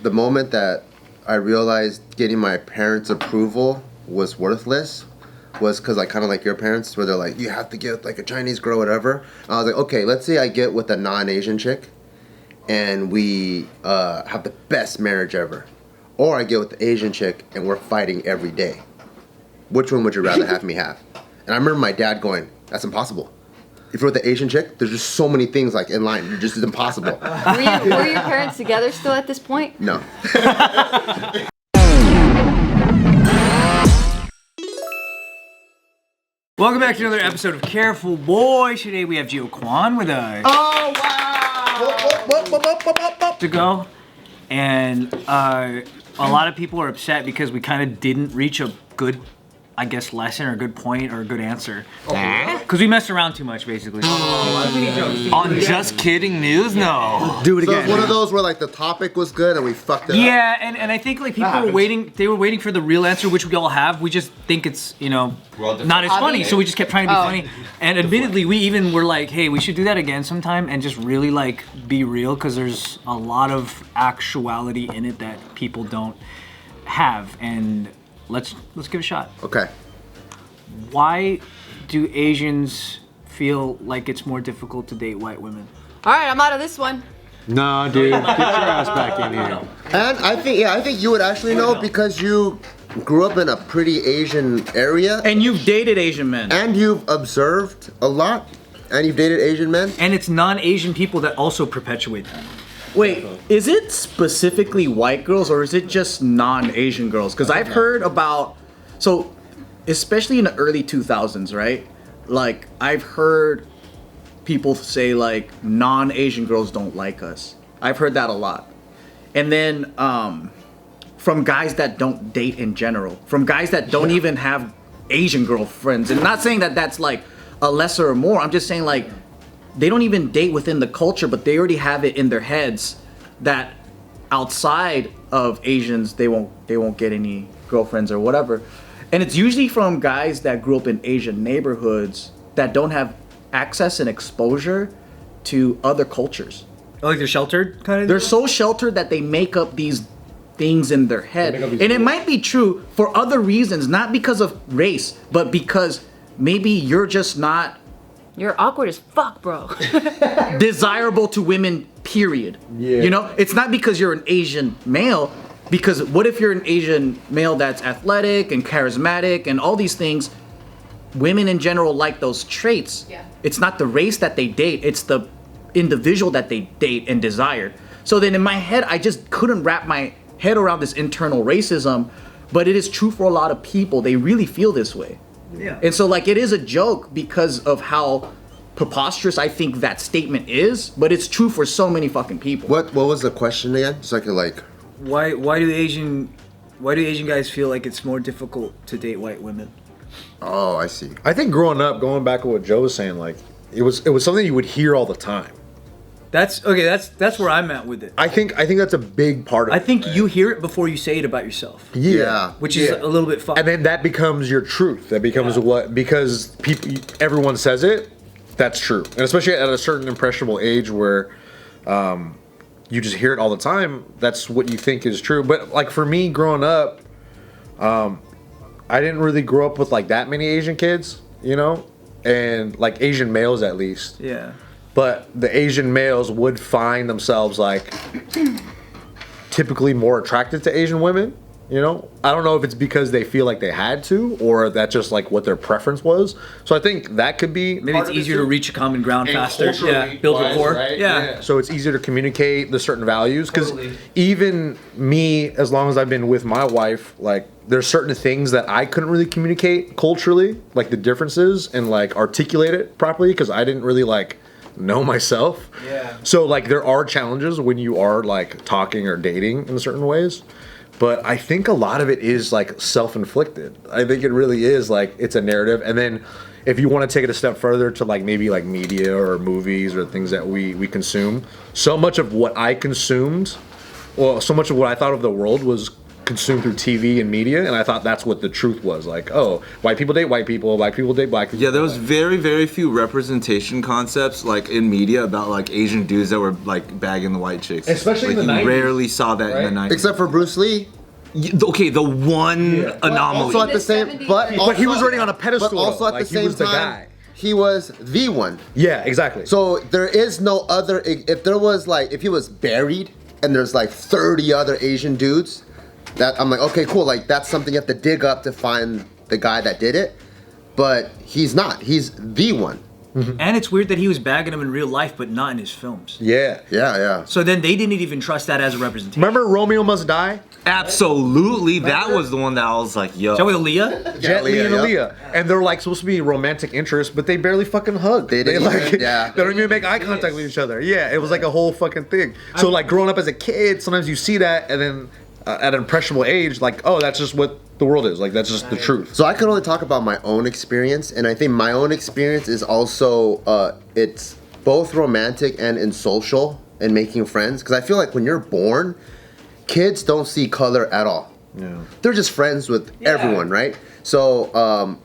the moment that I realized getting my parents' approval was worthless was because like kind of like your parents where they're like, you have to get like a Chinese girl, whatever. I was like, okay, let's say I get with a non-Asian chick and we have the best marriage ever. Or I get with the Asian chick and we're fighting every day. Which one would you rather have me have? And I remember my dad going, that's impossible. If you're with the Asian chick, there's just so many things like in line. It's just impossible. Were your parents together still at this point? No. Welcome back to another episode of Careful Boys. Today we have Kwan with us. Oh, wow! To go. And a lot of people are upset because we kind of didn't reach a good, I guess, lesson or a good point or a good answer. Because we messed around too much, basically. On JustKiddingNews? No. Do it So again. it's one of those where like the topic was good and we fucked it up. Yeah, and I think like people were waiting. They were waiting for the real answer, which we all have. We just think it's not as funny, so we just kept trying to be funny. And admittedly, we even were like, hey, we should do that again sometime and just really like be real because there's a lot of actuality in it that people don't have. And let's give it a shot. Okay. Why do Asians feel like it's more difficult to date white women? All right, I'm out of this one. No, dude. Get your ass back in here. And I think you would actually know because you grew up in a pretty Asian area And you've dated Asian men. and you've observed a lot and you've dated Asian men. And it's non-Asian people that also perpetuate that. Wait, is it specifically white girls or is it just non-Asian girls? Because I've heard about, so especially in the early 2000s, right? Like I've heard people say like non-Asian girls don't like us. I've heard that a lot. And then from guys that don't date in general, from guys that don't even have Asian girlfriends. And not saying that that's like a lesser or more. I'm just saying like they don't even date within the culture, but they already have it in their heads that outside of Asians they won't get any girlfriends or whatever. And it's usually from guys that grew up in Asian neighborhoods that don't have access and exposure to other cultures. Like they're sheltered, kind of? They're so sheltered that they make up these things in their head. And it might be true for other reasons, not because of race, but because maybe you're just not You're awkward as fuck, bro. desirable to women, period. Yeah. You know, it's not because you're an Asian male, because what if you're an Asian male that's athletic and charismatic and all these things? Women in general like those traits. Yeah. It's not the race that they date, it's the individual that they date and desire. So then in my head, I just couldn't wrap my head around this internal racism, but it is true for a lot of people. They really feel this way. Yeah. And so like it is a joke because of how preposterous I think that statement is, but it's true for so many fucking people. What was the question again? So I could like. Why do Asian guys feel like it's more difficult to date white women? Oh, I see. I think growing up, going back to what Joe was saying, like it was something you would hear all the time. That's where I'm at with it. I think that's a big part of it. I think you hear it before you say it about yourself. Yeah. Which is a little bit fucked. And then that becomes your truth. That becomes because everyone says it, that's true. And especially at a certain impressionable age where you just hear it all the time, that's what you think is true. But like for me growing up, I didn't really grow up with like that many Asian kids, and like Asian males at least. Yeah. But the Asian males would find themselves like typically more attracted to Asian women. I don't know if it's because they feel like they had to or that's just like what their preference was. So I think that could be Maybe it's easier to reach a common ground faster. Yeah, build rapport. Right? Yeah. So it's easier to communicate the certain values because even me, as long as I've been with my wife, like there's certain things that I couldn't really communicate culturally, like the differences and like articulate it properly because I didn't really like know myself. Yeah. So like there are challenges when you are like talking or dating in certain ways. But I think a lot of it is like self-inflicted. I think it really is like it's a narrative. And then if you want to take it a step further to like maybe like media or movies or things that we consume, so much of what I consumed, well, so much of what I thought of the world was consumed through TV and media, and I thought that's what the truth was. Like, oh, white people date white people, black people date black people. Yeah, there was very, very few representation concepts like in media about like Asian dudes that were like bagging the white chicks. Especially like, in the you 90s, rarely saw that in the 90s. Except for Bruce Lee. Okay, the one anomaly. Also at the same, but he was already on a pedestal. But also at like, the same he was the time, guy. he was the one. Yeah, exactly. So there is no other. If there was like, if he was buried and there's like 30 other Asian dudes, that I'm like, okay, cool. Like that's something you have to dig up to find the guy that did it. But he's not. He's the one. And it's weird that he was bagging him in real life, but not in his films. Yeah. Yeah. So then they didn't even trust that as a representation. Remember Romeo Must Die? Absolutely, that was the one that I was like, yo. Is that with Aaliyah? Jet Li and Aaliyah, Aaliyah. And they're like supposed to be romantic interests, but they barely fucking hug. They didn't like, even- yeah. They don't even make eye contact with each other. Yeah, it was like a whole fucking thing. So like growing up as a kid, sometimes you see that, and then at an impressionable age, like, oh, that's just what the world is. Like, that's just the truth. So I can only talk about my own experience, and I think my own experience is also it's both romantic and in social and making friends. Because I feel like when you're born, kids don't see color at all. Yeah. They're just friends with everyone, right? So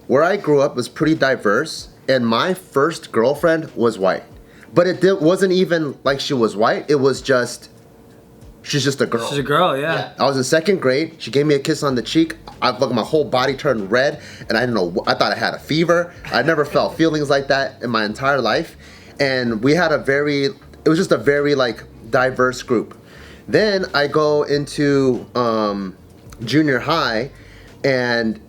where I grew up was pretty diverse, and my first girlfriend was white, but wasn't even like she was white. It was just she's just a girl. She's a girl, yeah. I was in 2nd grade. She gave me a kiss on the cheek. My whole body turned red, and I didn't know. I thought I had a fever. I never felt feelings like that in my entire life, and we had it was just a very like diverse group. Then I go into junior high, and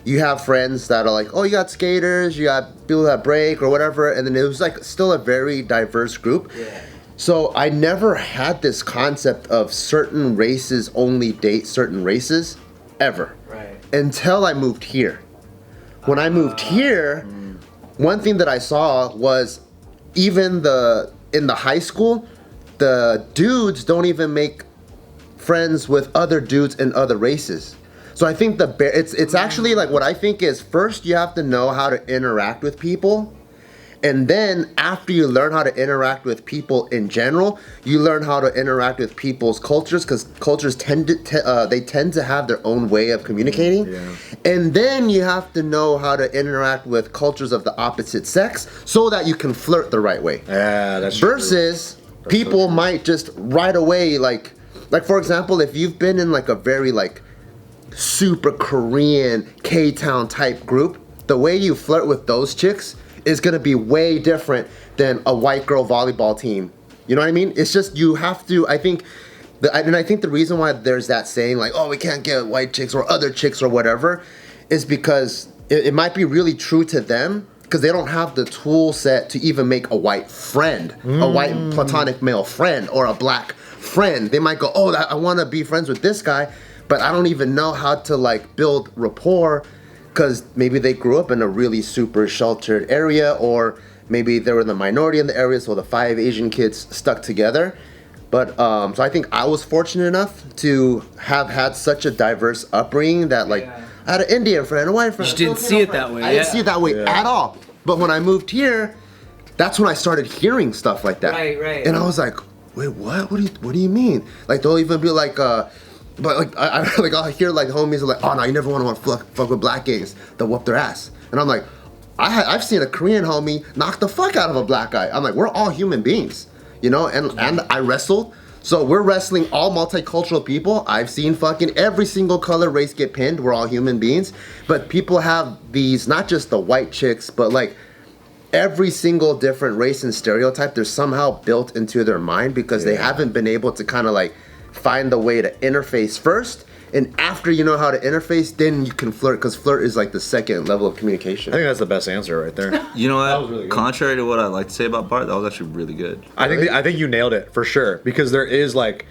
you have friends that are like, oh, you got skaters, you got people that break or whatever, and then it was like still a very diverse group. Yeah. So I never had this concept of certain races only date certain races, ever. Right. Until I moved here. When I moved here, one thing that I saw was even in the high school, the dudes don't even make friends with other dudes in other races. So I think it's actually like what I think is first you have to know how to interact with people. And then after you learn how to interact with people in general, you learn how to interact with people's cultures, because cultures tend to have their own way of communicating. Yeah. And then you have to know how to interact with cultures of the opposite sex so that you can flirt the right way. Yeah, that's versus true. People might just right away like for example, if you've been in like a very like super Korean K-Town type group, the way you flirt with those chicks is gonna be way different than a white girl volleyball team. You know what I mean? It's just you have to. I think the reason why there's that saying like, oh, we can't get white chicks or other chicks or whatever, is because it might be really true to them because they don't have the tool set to even make a white friend, a white platonic male friend, or a black friend. They might go, oh, I want to be friends with this guy, but I don't even know how to like build rapport. Because maybe they grew up in a really super sheltered area, or maybe they were the minority in the area, so the 5 Asian kids stuck together. But so I think I was fortunate enough to have had such a diverse upbringing that like I had an Indian friend, a white friend. You didn't see it that way. I didn't see it that way at all. But when I moved here, that's when I started hearing stuff like that. Right. And I was like, wait, what? What do you mean? Like they'll even be like, but like I'll hear like homies are like, oh no, you never want to fuck with black gays. They'll whoop their ass. And I'm like, I've seen a Korean homie knock the fuck out of a black guy. I'm like, we're all human beings, you know. And I wrestled, so we're wrestling all multicultural people. I've seen fucking every single color race get pinned. We're all human beings, but people have these not just the white chicks, but like every single different race and stereotype. They're somehow built into their mind because they haven't been able to kind of like find the way to interface first, and after you know how to interface, then you can flirt, because flirt is like the second level of communication. I think that's the best answer right there. You know what? Really contrary to what I like to say about Bart, that was actually really good. I think you nailed it for sure, because there is like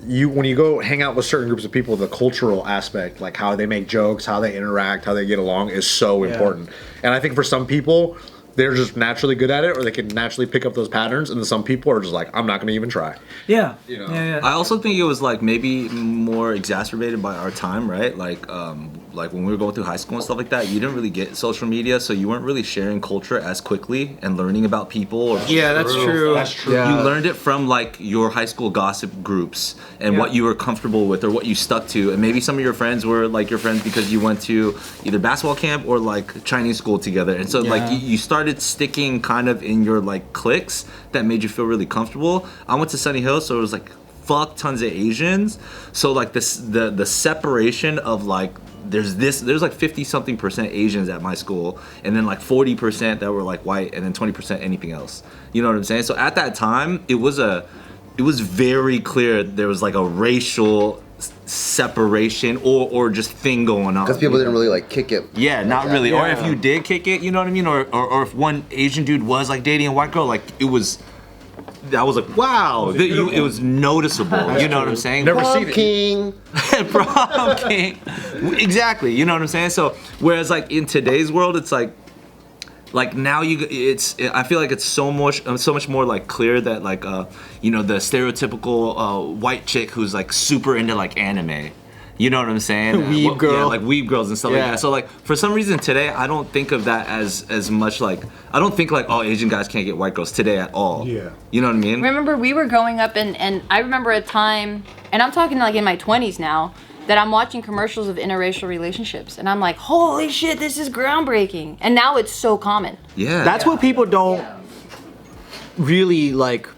when you go hang out with certain groups of people, the cultural aspect, like how they make jokes, how they interact, how they get along, is so important. And I think for some people, they're just naturally good at it, or they can naturally pick up those patterns, and then some people are just like, I'm not going to even try. Yeah. You know? Yeah. I also think it was like maybe more exacerbated by our time, right? Like like when we were going through high school and stuff like that, you didn't really get social media, so you weren't really sharing culture as quickly and learning about people. Or Yeah, that's true. That's true. Yeah. You learned it from like your high school gossip groups and what you were comfortable with or what you stuck to, and maybe some of your friends were like your friends because you went to either basketball camp or like Chinese school together, and so like you started sticking kind of in your like cliques that made you feel really comfortable. I went to Sunny Hill, so it was like fuck tons of Asians, so like the separation of like there's like 50-something% Asians at my school, and then like 40% that were like white, and then 20% anything else. You know what I'm saying? So at that time, it was very clear there was like a racial separation or just thing going on. Because people didn't really like kick it. Yeah, not really. Or if you did kick it, you know what I mean? Or if one Asian dude was like dating a white girl, like I was like, wow, it was noticeable. You know what I'm saying? Never Prom seen it. king. Prom king. Exactly. You know what I'm saying? So whereas like in today's world, it's like now I feel like it's so much more like clear that like you know, the stereotypical white chick who's like super into like anime. You know what I'm saying? Weeb girl. Yeah, like weeb girls and stuff like Yeah. that. So like for some reason today, I don't think of that as much like, I don't think like, oh, Asian guys can't get white girls today at all. Yeah. You know what I mean? Remember, we were growing up, and I remember a time, and I'm talking like in my 20s now, that I'm watching commercials of interracial relationships, and I'm like, holy shit, this is groundbreaking. And now it's so common. Yeah. That's what people don't really like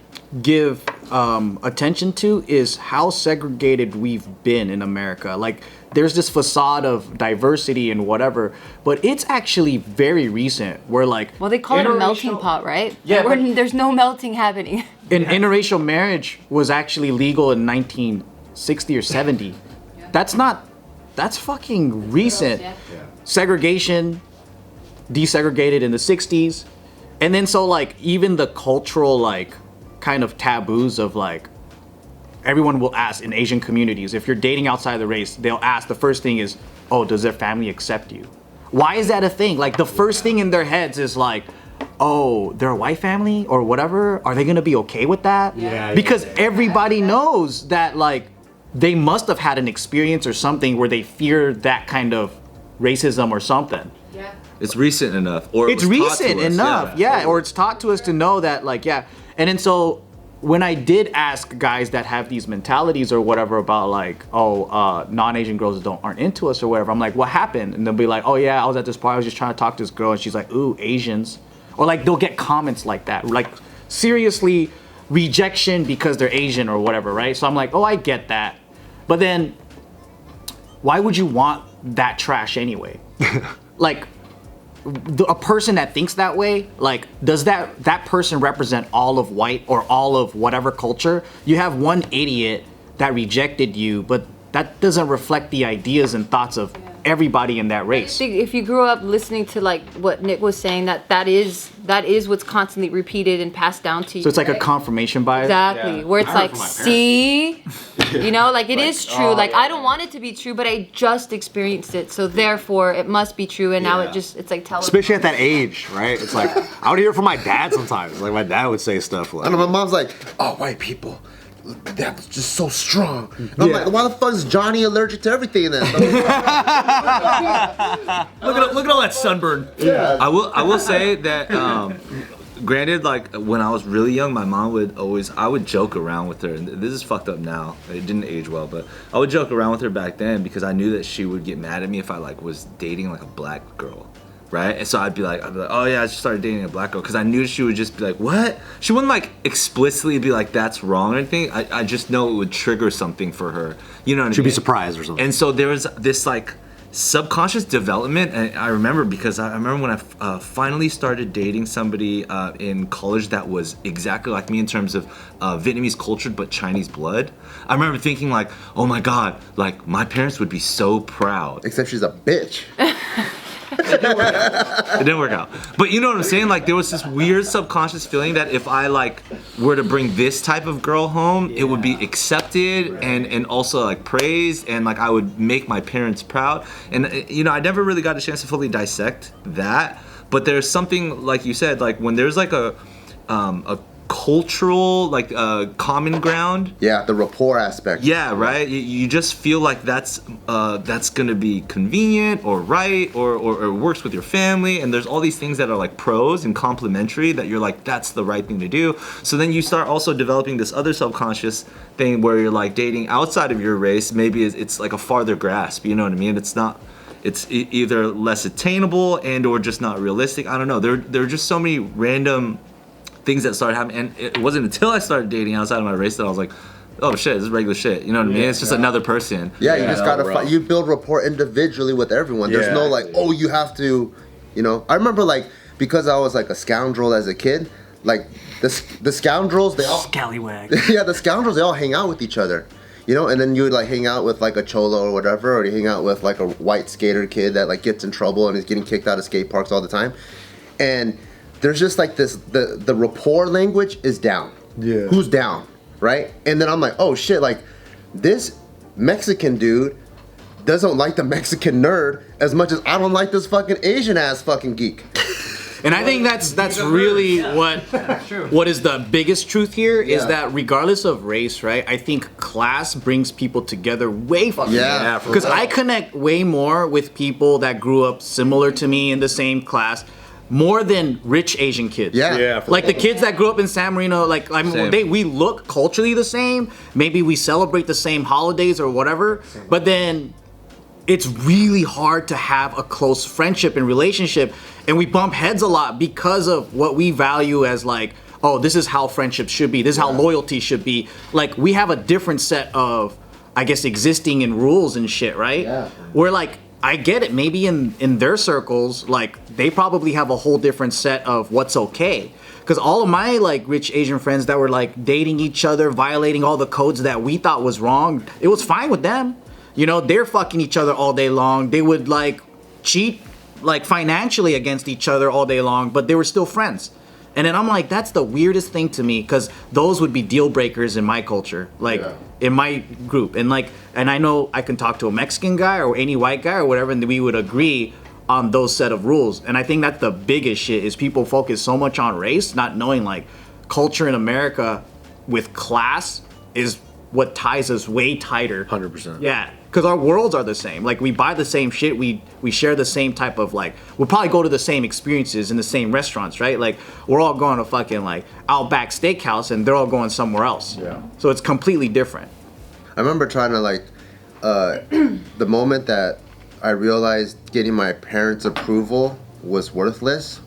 give attention to, is how segregated we've been in America. Like, there's this facade of diversity and whatever, but it's actually very recent where like, Well, they call it a melting pot, right? Yeah, Where but- there's no melting happening. interracial marriage was actually legal in 1960 or 70. That's fucking recent. Segregation desegregated in the 60s. And then so like even the cultural like kind of taboos of like, everyone will ask in Asian communities, if you're dating outside the race, they'll ask, the first thing is, oh, does their family accept you? Why is that a thing? Like the first thing in their heads is like, oh, they're a white family or whatever. Are they gonna be okay with that? Because everybody knows that like they must have had an experience or something where they fear that kind of racism or something. It's recent enough, or It's it was taught to recent us, enough, yeah. Or it's taught to us to know that, like, yeah. And then so when I did ask guys that have these mentalities or whatever about like, oh, non-Asian girls aren't into us or whatever, I'm like, what happened? And they'll be like, oh yeah, I was at this party, I was just trying to talk to this girl, and she's like, ooh, Asians. Or like they'll get comments like that, like seriously rejection because they're Asian or whatever, right? So I'm like, oh, I get that, but then why would you want that trash anyway? Like, a person that thinks that way, like, does that person represent all of white or all of whatever culture? You have one idiot that rejected you, but that doesn't reflect the ideas and thoughts of everybody in that race. I think if you grew up listening to like what Nick was saying, that is what's constantly repeated and passed down to you. So it's like a right? confirmation bias. Exactly, where it's I heard like, from my parents. see, you know, like it is true. oh, like yeah, I don't want it to be true, but I just experienced it, so therefore it must be true. And now it's like telling. Especially at that age, right? It's like I would hear it from my dad sometimes. Like my dad would say stuff like, I know my mom's like, oh, white people, they're just so strong. And I'm like, why the fuck is Johnny allergic to everything then? Look at all that sunburn. I will say that granted, like when I was really young, my mom I would joke around with her, and this is fucked up now, it didn't age well, but I would joke around with her back then because I knew that she would get mad at me if I like was dating like a black girl, right? And so I'd be like, oh yeah, I just started dating a black girl, because I knew she would just be like, what? She wouldn't like explicitly be like, that's wrong or anything. I just know it would trigger something for her, you know what I mean? she'd be surprised or something. And so there was this like subconscious development, and I remember because I remember when I finally started dating somebody in college that was exactly like me in terms of Vietnamese cultured but Chinese blood. I remember thinking like, oh my god, like my parents would be so proud. Except she's a bitch. It didn't work out. But you know what I'm saying? Like there was this weird subconscious feeling that if I like were to bring this type of girl home, it would be accepted and also like praised, and like I would make my parents proud. And you know, I never really got a chance to fully dissect that. But there's something like you said, like when there's like a cultural common ground. Yeah, the rapport aspect. Yeah, right. You just feel like that's gonna be convenient or right or works with your family, and there's all these things that are like pros and complementary that you're like that's the right thing to do. So then you start also developing this other subconscious thing where you're like dating outside of your race. Maybe it's like a farther grasp. You know what I mean? It's not. It's either less attainable and or just not realistic. I don't know. There are just so many random things that started happening, and it wasn't until I started dating outside of my race that I was like, oh shit, this is regular shit. You know what I mean? It's just another person. Yeah, you just gotta you build rapport individually with everyone. There's no like, oh, you have to, you know. I remember like because I was like a scoundrel as a kid, like the scoundrels they all Scallywag. yeah, the scoundrels they all hang out with each other. You know, and then you would like hang out with like a cholo or whatever, or you hang out with like a white skater kid that like gets in trouble and is getting kicked out of skate parks all the time. And there's just like this, the rapport language is down. Yeah. Who's down, right? And then I'm like, oh shit, like this Mexican dude doesn't like the Mexican nerd as much as I don't like this fucking Asian ass fucking geek. And I think that's really what is the biggest truth here is that regardless of race, right? I think class brings people together way fucking Yeah, because I connect way more with people that grew up similar to me in the same class. More than rich Asian kids. Yeah. Like the kids that grew up in San Marino, like we look culturally the same. Maybe we celebrate the same holidays or whatever. But then it's really hard to have a close friendship and relationship, and we bump heads a lot because of what we value as like, oh, this is how friendship should be. This is how loyalty should be. Like we have a different set of, I guess, existing in rules and shit, right? Yeah. Where like, I get it. Maybe in their circles, like they probably have a whole different set of what's okay. Because all of my like rich Asian friends that were like dating each other, violating all the codes that we thought was wrong, it was fine with them. You know, they're fucking each other all day long. They would like cheat like financially against each other all day long, but they were still friends. And then I'm like, that's the weirdest thing to me, because those would be deal breakers in my culture, like in my group. And like, and I know I can talk to a Mexican guy or any white guy or whatever, and we would agree on those set of rules. And I think that's the biggest shit is people focus so much on race, not knowing like culture in America with class is what ties us way tighter. 100%. Yeah, because our worlds are the same. Like we buy the same shit. We share the same type of like. We'll probably go to the same experiences in the same restaurants, right? Like we're all going to fucking like Outback Steakhouse, and they're all going somewhere else. Yeah. So it's completely different. I remember trying to like, the moment that I realized getting my parents' approval was worthless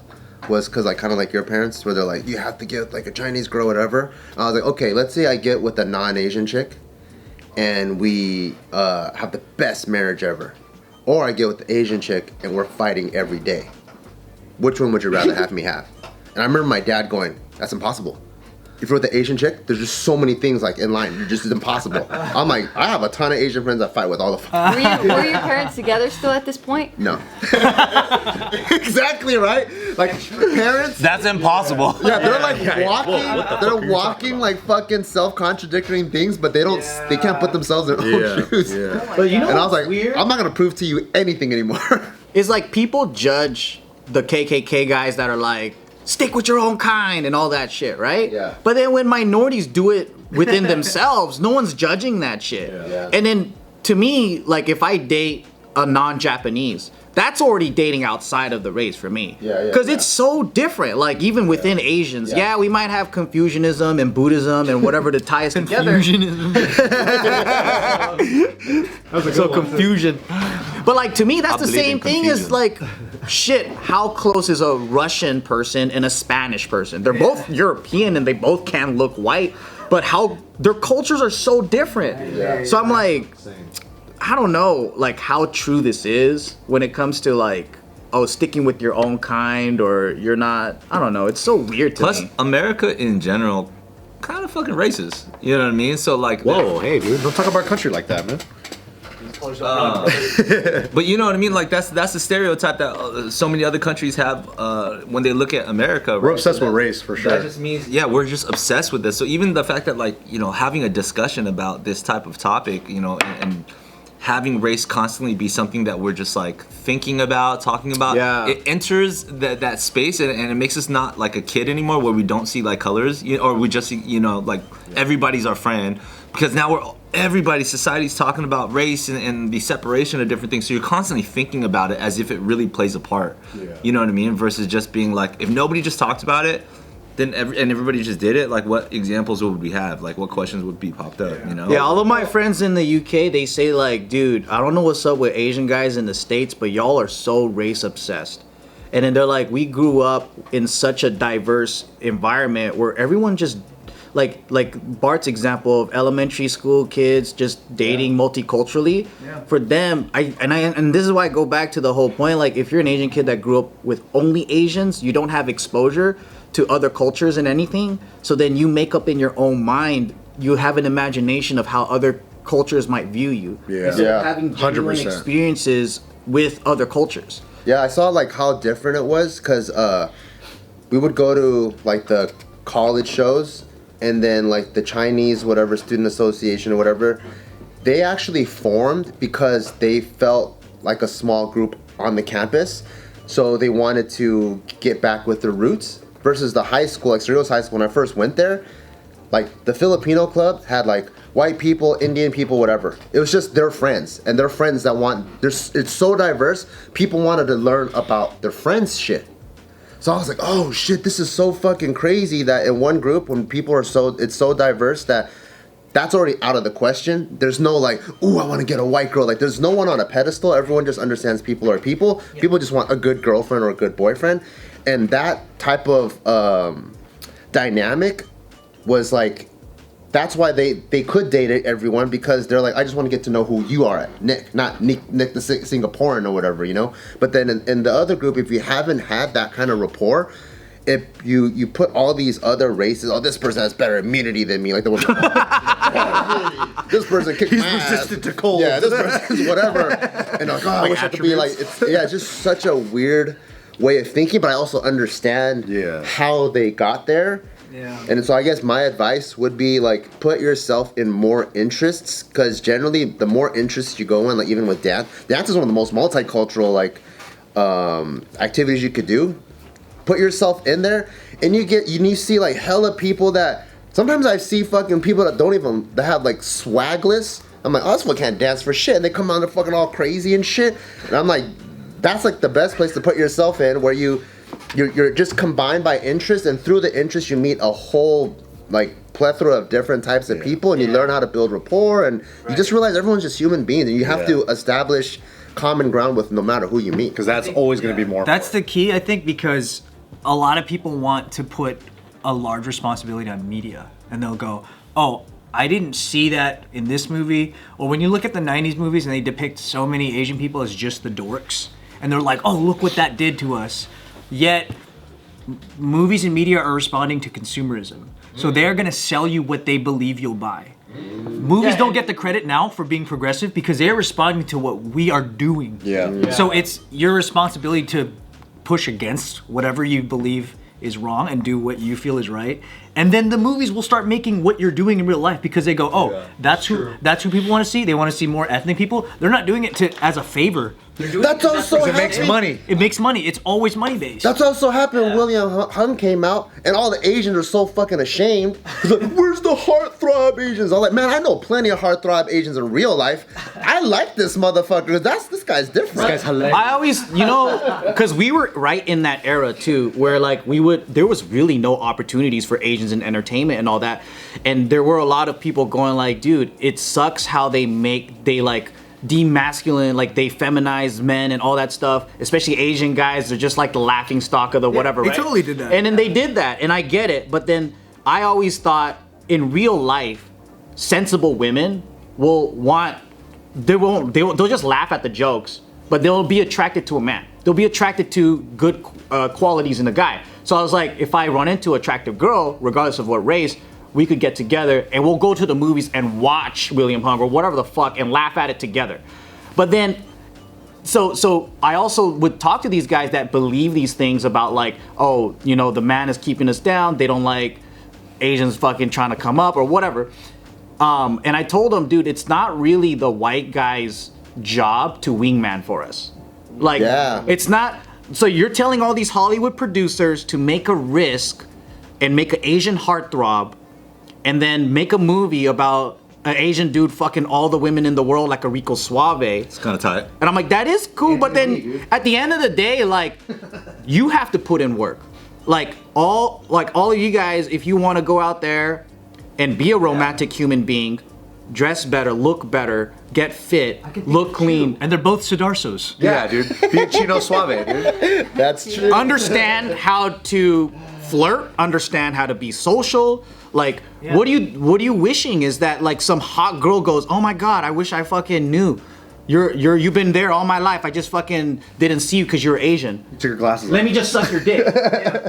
was because like kind of like your parents where they're like, you have to get like a Chinese girl, whatever. I was like, okay, let's say I get with a non-Asian chick and we have the best marriage ever. Or I get with the Asian chick and we're fighting every day. Which one would you rather have me have? And I remember my dad going, that's impossible. If you're with the Asian chick, there's just so many things like in line. You're just impossible. I'm like, I have a ton of Asian friends I fight with all the time. Were your parents together still at this point? No. Exactly, right? Like parents. That's impossible. Yeah, they're like walking. They're walking like fucking self-contradicting things, but they don't. They can't put themselves in their own shoes. Yeah. But you know, And I was like, weird? I'm not gonna prove to you anything anymore. It's like people judge the KKK guys that are like, stick with your own kind and all that shit, right? Yeah. But then when minorities do it within themselves, no one's judging that shit. Yeah. And then to me, like if I date a non-Japanese, that's already dating outside of the race for me. Yeah. Because it's so different. Like even within Asians, we might have Confucianism and Buddhism and whatever to tie us together. So confusion. But like to me, that's the same thing as like, shit, how close is a Russian person and a Spanish person? They're both European and they both can look white, but how their cultures are so different. Yeah. So I'm like, I don't know like how true this is when it comes to like, oh, sticking with your own kind or you're not. I don't know. It's so weird to me. Plus, America in general, kind of fucking racist. You know what I mean? So like, Whoa, hey, dude, don't talk about our country like that, man. But you know what I mean? Like that's the stereotype that so many other countries have when they look at America. We're right? obsessed So with race for sure. That just means, we're just obsessed with this. So even the fact that like, having a discussion about this type of topic, and having race constantly be something that we're just like thinking about, talking about, it enters that space and it makes us not like a kid anymore where we don't see like colors, or we just see, like everybody's our friend, because now society's talking about race and the separation of different things, so you're constantly thinking about it as if it really plays a part. You know what I mean? Versus just being like, if nobody just talked about it, then everybody just did it, like what examples would we have? Like what questions would be popped up, Yeah, all of my friends in the UK, they say like, dude, I don't know what's up with Asian guys in the States, but y'all are so race obsessed. And then they're like, we grew up in such a diverse environment where everyone just, like Bart's example of elementary school kids just dating multiculturally. For them, and this is why I go back to the whole point, like if you're an Asian kid that grew up with only Asians, you don't have exposure to other cultures and anything, so then you make up in your own mind, you have an imagination of how other cultures might view you. Instead of having genuine 100%. experiences with other cultures. Yeah, I saw like how different it was, because we would go to like the college shows, and then like the Chinese whatever student association or whatever, they actually formed because they felt like a small group on the campus, so they wanted to get back with their roots. Versus the high school, like Cerritos High School, when I first went there, like the Filipino club had like white people, Indian people, whatever. It was just their friends, and their friends that it's so diverse, people wanted to learn about their friends' shit. So I was like, oh shit, this is so fucking crazy that in one group, when people are it's so diverse that that's already out of the question. There's no like, ooh, I want to get a white girl. Like there's no one on a pedestal. Everyone just understands people are people. People just want a good girlfriend or a good boyfriend. And that type of dynamic was like, that's why they could date everyone, because they're like, I just want to get to know who you are, Nick, not Nick the Singaporean or whatever, But then in the other group, if you haven't had that kind of rapport, if you put all these other races, this person has better immunity than me, like the one, this person kicked my ass. Resistant to cold. Yeah, this person's whatever, and like, I wish I could be like, it's just such a weird way of thinking, but I also understand how they got there. And so I guess my advice would be like, put yourself in more interests, because generally the more interests you go in, like even with dance is one of the most multicultural like activities you could do. Put yourself in there, and you see like hella people that sometimes I see fucking people that have like swagless. I'm like, oh, this one can't dance for shit, and they come on, they're fucking all crazy and shit, and I'm like, that's like the best place to put yourself in, where you're just combined by interest, and through the interest you meet a whole like plethora of different types of people, and you learn how to build rapport, and you just realize everyone's just human beings, and you have to establish common ground with no matter who you meet, because that's always going to be more. That's the key, I think, because a lot of people want to put a large responsibility on media, and they'll go, oh, I didn't see that in this movie. Or when you look at the 90s movies and they depict so many Asian people as just the dorks, and they're like, oh, look what that did to us. Yet, movies and media are responding to consumerism. So they're gonna sell you what they believe you'll buy. Movies don't get the credit now for being progressive because they're responding to what we are doing. So it's your responsibility to push against whatever you believe is wrong and do what you feel is right. And then the movies will start making what you're doing in real life, because they go, oh, that's who people want to see. They want to see more ethnic people. They're not doing it as a favor. That's also it makes money. It makes money. It's always money based. That's also happened when William Hung came out, and all the Asians are so fucking ashamed. He's like, where's the heartthrob Asians? I'm like, man, I know plenty of heartthrob Asians in real life. I like this motherfucker. This guy's different. This guy's hilarious. I always, because we were right in that era too, where like there was really no opportunities for Asians in entertainment and all that, and there were a lot of people going like, dude, it sucks how they like demasculine, like they feminize men and all that stuff, especially Asian guys. They're just like the laughing stock of the whatever, they right? totally did that. And then they did that, and I get it, but then I always thought in real life, sensible women they'll just laugh at the jokes, but they'll be attracted to a man. They'll be attracted to good qualities in a guy. So I was like, if I run into an attractive girl, regardless of what race, we could get together and we'll go to the movies and watch William Hung or whatever the fuck and laugh at it together. But then, so I also would talk to these guys that believe these things about like, oh, the man is keeping us down. They don't like Asians fucking trying to come up or whatever. And I told them, dude, it's not really the white guy's job to wingman for us. Like, Yeah. it's not. So you're telling all these Hollywood producers to make a risk and make an Asian heartthrob, and then make a movie about an Asian dude fucking all the women in the world like a Rico Suave. It's kind of tight. And I'm like, that is cool, but then at the end of the day, like, you have to put in work. Like all of you guys, if you want to go out there and be a romantic human being, dress better, look better, get fit, look clean, And they're both Sidarsos. Yeah, dude. Be a Chino Suave, dude. That's true. understand how to flirt, understand how to be social. Like, what are you wishing is that like some hot girl goes, oh my god, I wish I fucking knew. You've been there all my life. I just fucking didn't see you because you're Asian. Took your glasses Let off. me just suck your dick.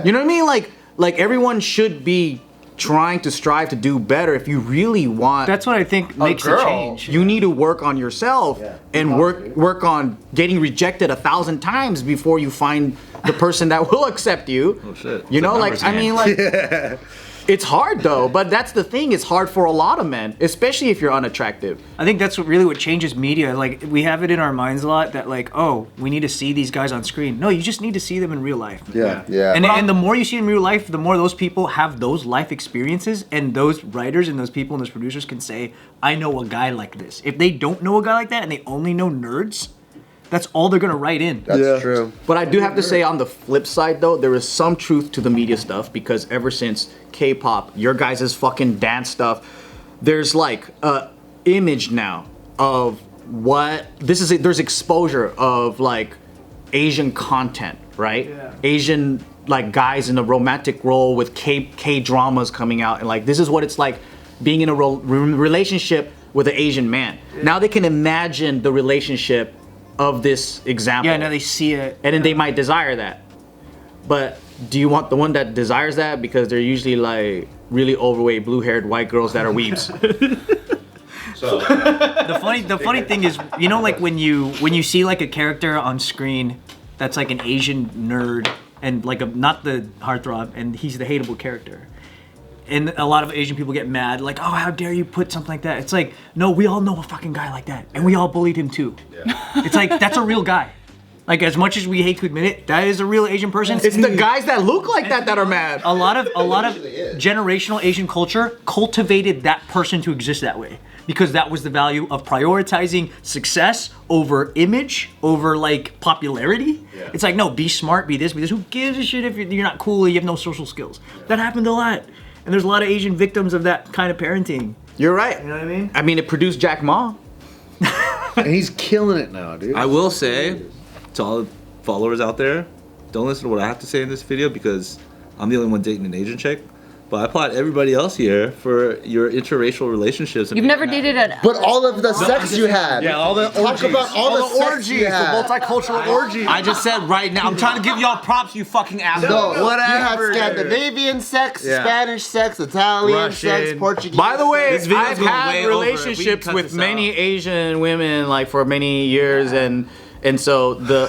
You know what I mean? Like everyone should be trying to strive to do better. If you really want That's what I think makes a girl, change. you need to work on yourself and work on getting rejected 1,000 times before you find the person that will accept you. Oh shit. You know, It's like a I mean, like it's hard though. But that's the thing. It's hard for a lot of men, especially if you're unattractive. I think that's what changes media. Like we have it in our minds a lot that like, oh, we need to see these guys on screen. No, you just need to see them in real life. Yeah. Yeah. And the more you see them in real life, the more those people have those life experiences, and those writers and those people and those producers can say, I know a guy like this. If they don't know a guy like that and they only know nerds, that's all they're gonna write in. That's true. But I do have to say, on the flip side, though, there is some truth to the media stuff, because ever since K-pop, your guys' fucking dance stuff, there's like a image now of what this is. There's exposure of like Asian content, right? Yeah. Asian like guys in a romantic role with K dramas coming out, and like this is what it's like being in a relationship with an Asian man. Yeah. Now they can imagine the relationship of this example. Yeah, now they see it. And then they might desire that. But do you want the one that desires that? Because they're usually like really overweight, blue-haired white girls that are weebs. The funny thing is, you know, like when you see like a character on screen that's like an Asian nerd and like not the heartthrob, and he's the hateable character. And a lot of Asian people get mad, like, oh, how dare you put something like that? It's like, no, we all know a fucking guy like that, and we all bullied him too. Yeah. It's like, that's a real guy. Like, as much as we hate to admit it, that is a real Asian person. It's the guys that look like that are mad. A lot of generational Asian culture cultivated that person to exist that way, because that was the value of prioritizing success over image, over like popularity. Yeah. It's like, no, be smart, be this, be this. Who gives a shit if you're not cool, you have no social skills? That happened a lot. And there's a lot of Asian victims of that kind of parenting. You're right. You know what I mean? I mean, it produced Jack Ma. And he's killing it now, dude. I will say to all the followers out there, don't listen to what I have to say in this video, because I'm the only one dating an Asian chick. But I applaud everybody else here for your interracial relationships. You've never dated a. But all of the sex you had. Yeah, all the Talk orgies. about all the sex you orgies, had. the multicultural orgies. I just said right now, I'm trying to give y'all props, you fucking asshole. No, Whatever. you had Scandinavian sex, Yeah. Spanish sex, Italian sex, Russian. Portuguese. By the way, This video's I've going had way over. We can relationships cut with this many out. Asian women like for many years, and so the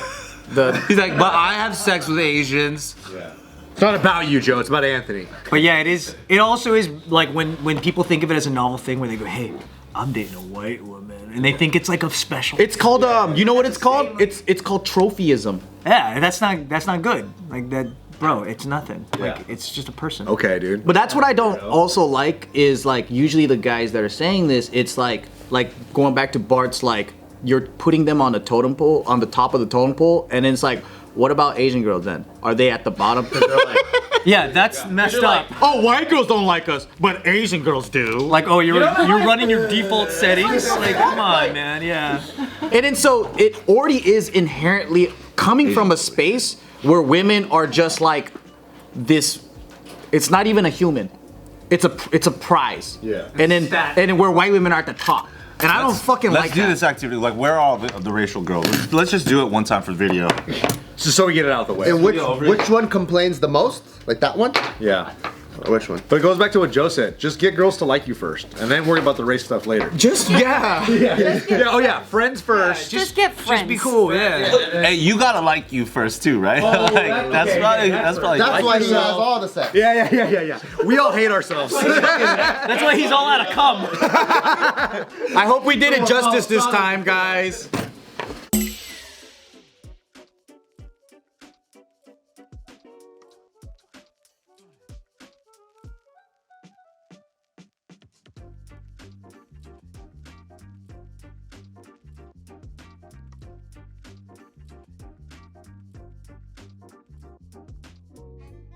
He's like, but I have sex with Asians. It's not about you, Joe. It's about Anthony. But yeah, it is. It also is like when people think of it as a novel thing, where they go, "Hey, I'm dating a white woman," and they think it's like a special. it's called you know what it's called? It's called trophyism. Yeah, that's not good. Like that, bro. It's nothing. Like it's just a person. Okay, dude. But that's what I don't also like is like usually the guys that are saying this, it's like going back to Bart's, like you're putting them on the totem pole, on the top of the totem pole, and then it's like, what about Asian girls then? Are they at the bottom? 'Cause they're like, Yeah, that's messed up. oh, white girls don't like us, but Asian girls do. Like, oh, you're running your default settings. Like, come on, man. Yeah. And then so it already is inherently coming from a space where women are just like this. It's not even a human. It's a prize. Yeah. And then where white women are at the top. And I don't fucking Let's like do that. this activity. Like, where are all the racial girls? Let's just do it one time for video. Just so we get it out of the way. And which one complains the most? Like that one? Yeah. Or which one? But it goes back to what Joe said. Just get girls to like you first, and then worry about the race stuff later. Just Yeah. Oh yeah. Friends first. Just get friends. Just be cool. Yeah. Hey, you gotta like you first too, right? like, that's probably That's like why he has yourself. all the sex. Yeah. We all hate ourselves. That's why he's all out of cum. I hope we did it justice this time, guys.